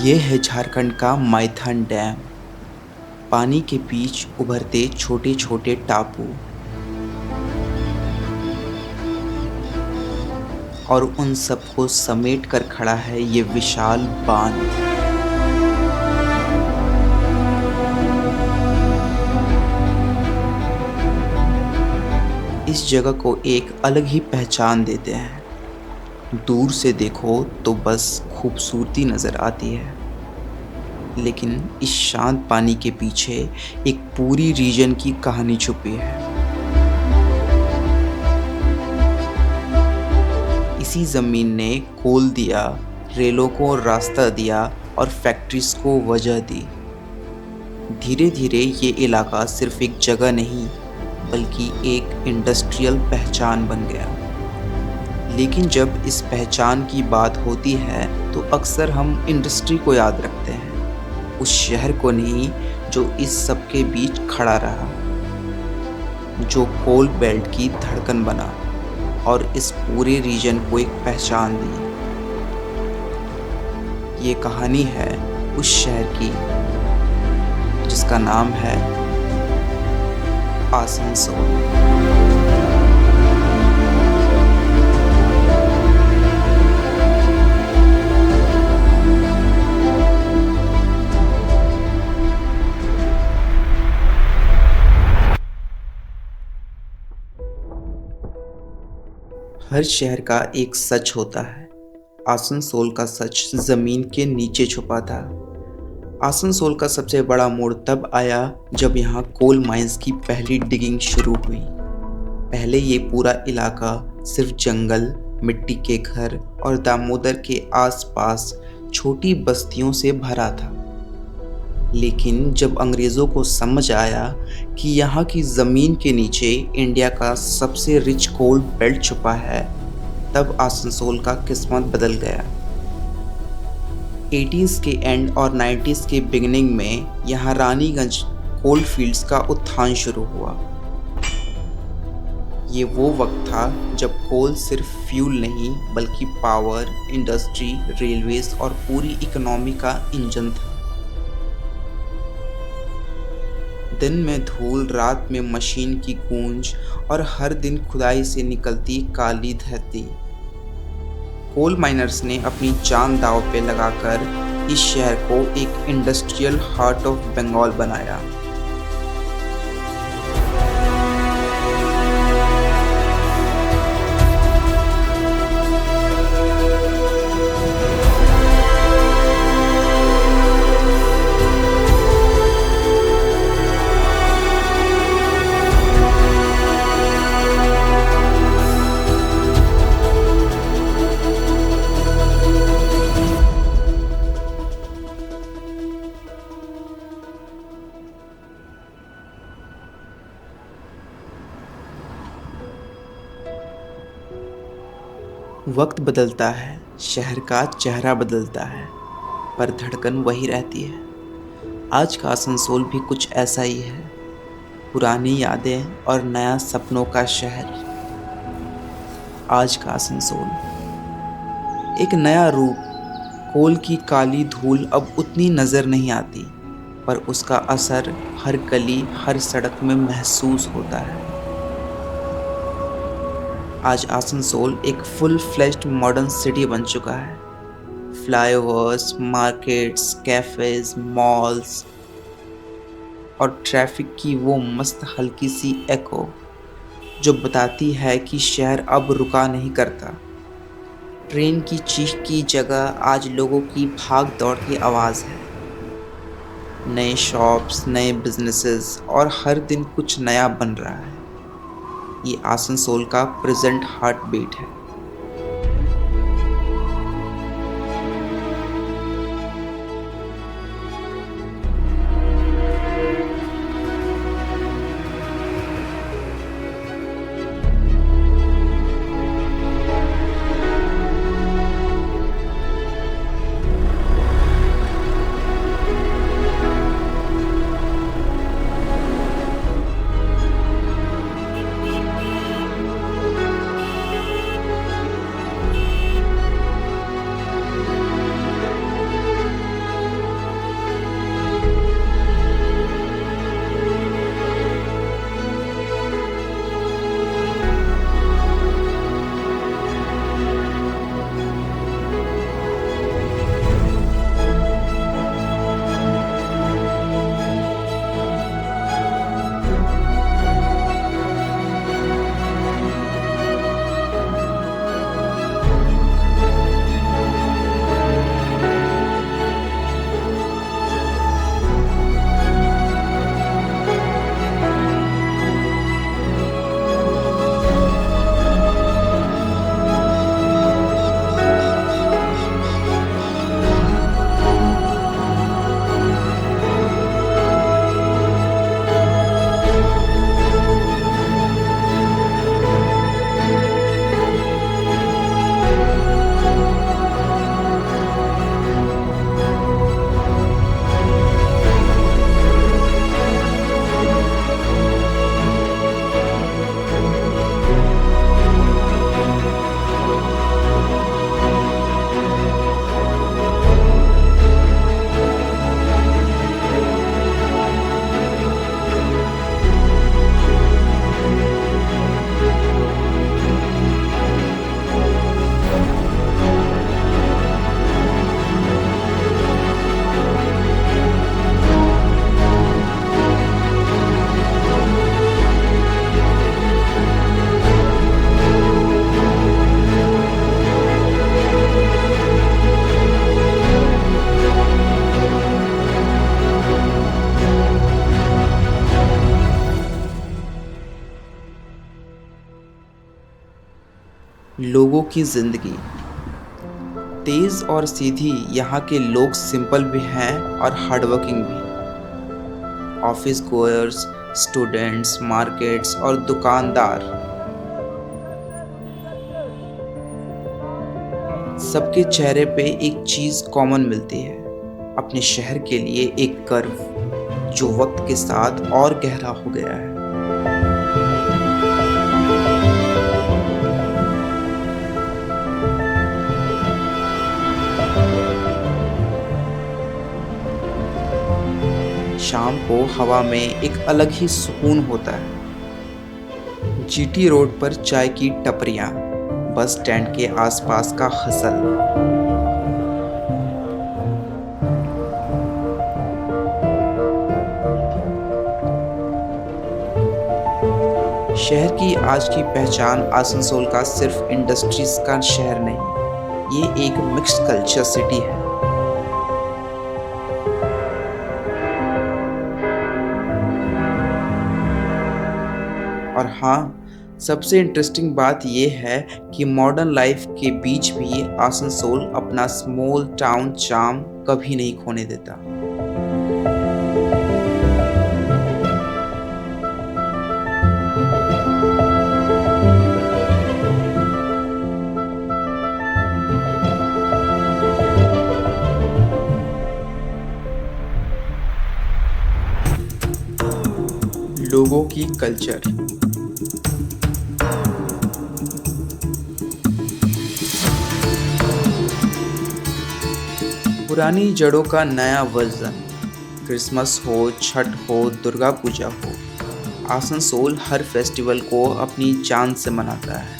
ये है झारखंड का माइथन डैम। पानी के बीच उभरते छोटे छोटे टापू और उन सबको समेट कर खड़ा है ये विशाल बांध। इस जगह को एक अलग ही पहचान देते हैं। दूर से देखो तो बस खूबसूरती नजर आती है, लेकिन इस शांत पानी के पीछे एक पूरी रीजन की कहानी छुपी है। इसी जमीन ने कोल दिया, रेलों को रास्ता दिया और फैक्ट्रीज को वजह दी। धीरे धीरे ये इलाका सिर्फ एक जगह नहीं बल्कि एक इंडस्ट्रियल पहचान बन गया। लेकिन जब इस पहचान की बात होती है तो अक्सर हम इंडस्ट्री को याद रखते हैं, उस शहर को नहीं जो इस सब के बीच खड़ा रहा, जो कोल बेल्ट की धड़कन बना और इस पूरे रीजन को एक पहचान दी। ये कहानी है उस शहर की जिसका नाम है आसनसोल। हर शहर का एक सच होता है। आसनसोल का सच जमीन के नीचे छुपा था। आसनसोल का सबसे बड़ा मोड़ तब आया जब यहाँ कोल माइंस की पहली डिगिंग शुरू हुई। पहले ये पूरा इलाका सिर्फ जंगल, मिट्टी के घर और दामोदर के आसपास छोटी बस्तियों से भरा था। लेकिन जब अंग्रेज़ों को समझ आया कि यहाँ की ज़मीन के नीचे इंडिया का सबसे रिच कोल बेल्ट छुपा है, तब आसनसोल का किस्मत बदल गया। 80s के एंड और 90s के बिगिनिंग में यहाँ रानीगंज कोल फील्ड्स का उत्थान शुरू हुआ। ये वो वक्त था जब कोल सिर्फ फ्यूल नहीं बल्कि पावर, इंडस्ट्री, रेलवेज और पूरी इकोनॉमी का इंजन था। दिन में धूल, रात में मशीन की गूंज और हर दिन खुदाई से निकलती काली धरती। कोल माइनर्स ने अपनी जान दांव पे लगाकर इस शहर को एक इंडस्ट्रियल हार्ट ऑफ बंगाल बनाया। वक्त बदलता है, शहर का चेहरा बदलता है, पर धड़कन वही रहती है। आज का आसनसोल भी कुछ ऐसा ही है। पुरानी यादें और नया सपनों का शहर। आज का आसनसोल एक नया रूप। कोल की काली धूल अब उतनी नज़र नहीं आती, पर उसका असर हर गली, हर सड़क में महसूस होता है। आज आसनसोल एक फुल फ्लेश्ड मॉडर्न सिटी बन चुका है। फ्लाईओवर्स, मार्केट्स, कैफेज, मॉल्स और ट्रैफिक की वो मस्त हल्की सी एको जो बताती है कि शहर अब रुका नहीं करता। ट्रेन की चीख की जगह आज लोगों की भाग दौड़ की आवाज़ है। नए शॉप्स, नए बिजनेसेस और हर दिन कुछ नया बन रहा है। ये आसनसोल का प्रेजेंट हार्ट बीट है। लोगों की जिंदगी तेज और सीधी। यहाँ के लोग सिंपल भी हैं और हार्डवर्किंग भी। ऑफिस गोअर्स, स्टूडेंट्स, मार्केट्स और दुकानदार, सबके चेहरे पे एक चीज कॉमन मिलती है, अपने शहर के लिए एक गर्व जो वक्त के साथ और गहरा हो गया है। शाम को हवा में एक अलग ही सुकून होता है। जीटी रोड पर चाय की टपरियां, बस स्टैंड के आसपास का हसल, शहर की आज की पहचान आसनसोल का सिर्फ इंडस्ट्रीज का शहर नहीं, ये एक मिक्स्ड कल्चर सिटी है। और हाँ, सबसे इंटरेस्टिंग बात यह है कि मॉडर्न लाइफ के बीच भी आसनसोल अपना स्मॉल टाउन चार्म कभी नहीं खोने देता। लोगों की कल्चर, पुरानी जड़ों का नया वर्जन। क्रिसमस हो, छठ हो, दुर्गा पूजा हो, आसनसोल हर फेस्टिवल को अपनी जान से मनाता है।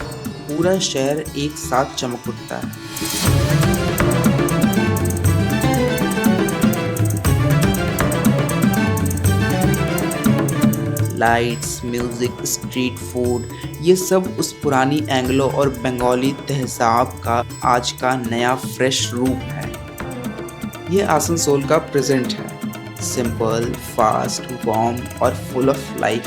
पूरा शहर एक साथ चमक उठता है। लाइट्स, म्यूजिक, स्ट्रीट फूड, ये सब उस पुरानी एंग्लो और बंगाली तहज़ाब का आज का नया फ्रेश रूप है। ये आसनसोल का प्रेजेंट है, सिंपल, फास्ट, वार्म और फुल ऑफ लाइफ।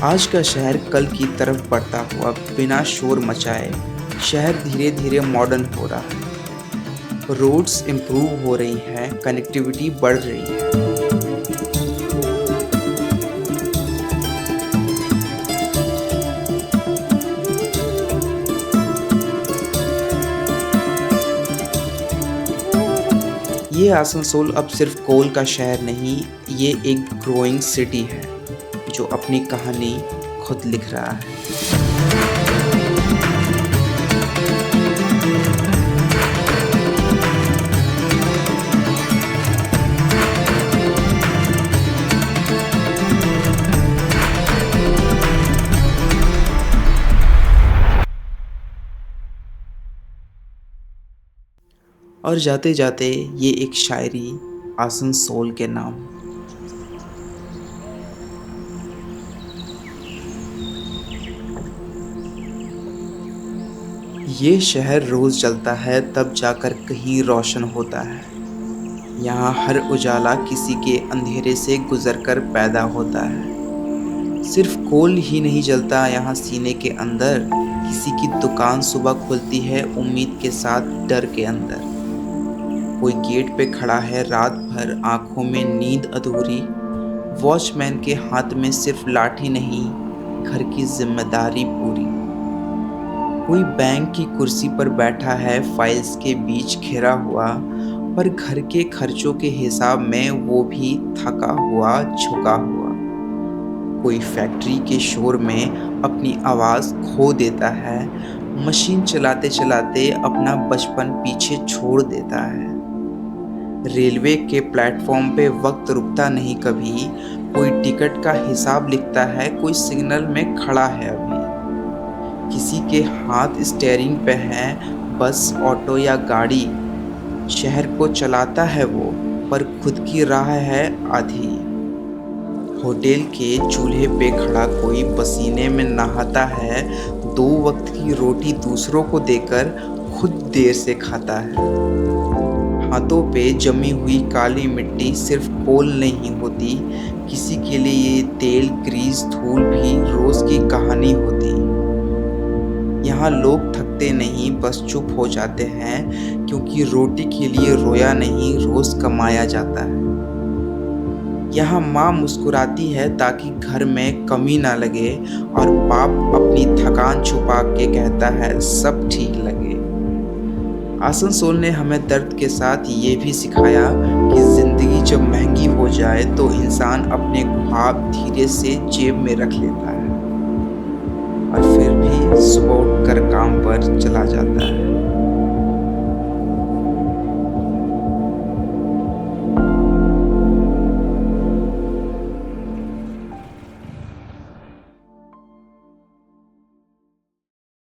आज का शहर कल की तरफ बढ़ता हुआ बिना शोर मचाए। शहर धीरे धीरे मॉडर्न हो रहा है, रोड्स इम्प्रूव हो रही हैं, कनेक्टिविटी बढ़ रही है। ये आसनसोल अब सिर्फ कोल का शहर नहीं, ये एक ग्रोइंग सिटी है जो अपनी कहानी खुद लिख रहा है। और जाते जाते ये एक शायरी आसनसोल के नाम। ये शहर रोज जलता है तब जाकर कहीं रोशन होता है। यहाँ हर उजाला किसी के अंधेरे से गुजरकर पैदा होता है। सिर्फ कोल ही नहीं जलता यहाँ सीने के अंदर, किसी की दुकान सुबह खुलती है उम्मीद के साथ डर के अंदर। कोई गेट पे खड़ा है रात भर, आंखों में नींद अधूरी। वॉचमैन के हाथ में सिर्फ लाठी नहीं, घर की जिम्मेदारी पूरी। कोई बैंक की कुर्सी पर बैठा है फाइल्स के बीच घिरा हुआ, पर घर के खर्चों के हिसाब में वो भी थका हुआ, झुका हुआ। कोई फैक्ट्री के शोर में अपनी आवाज़ खो देता है, मशीन चलाते चलाते अपना बचपन पीछे छोड़ देता है। रेलवे के प्लेटफॉर्म पे वक्त रुकता नहीं कभी, कोई टिकट का हिसाब लिखता है, कोई सिग्नल में खड़ा है अभी। किसी के हाथ स्टीयरिंग पे है, बस, ऑटो या गाड़ी। शहर को चलाता है वो, पर खुद की राह है आधी। होटल के चूल्हे पे खड़ा कोई पसीने में नहाता है, 2 वक्त की रोटी दूसरों को देकर खुद देर से खाता है। हाथों पे जमी हुई काली मिट्टी सिर्फ कोल नहीं होती, किसी के लिए ये तेल, ग्रीस, धूल भी रोज की कहानी होती। यहाँ लोग थकते नहीं, बस चुप हो जाते हैं, क्योंकि रोटी के लिए रोया नहीं, रोज कमाया जाता है। यहाँ माँ मुस्कुराती है ताकि घर में कमी ना लगे, और बाप अपनी थकान छुपा के कहता है सब ठीक लगे। आसनसोल ने हमें दर्द के साथ ये भी सिखाया कि जिंदगी जब महंगी हो जाए तो इंसान अपने ख्वाब धीरे से जेब में रख लेता है और फिर भी सुबह उठकर काम पर चला जाता है।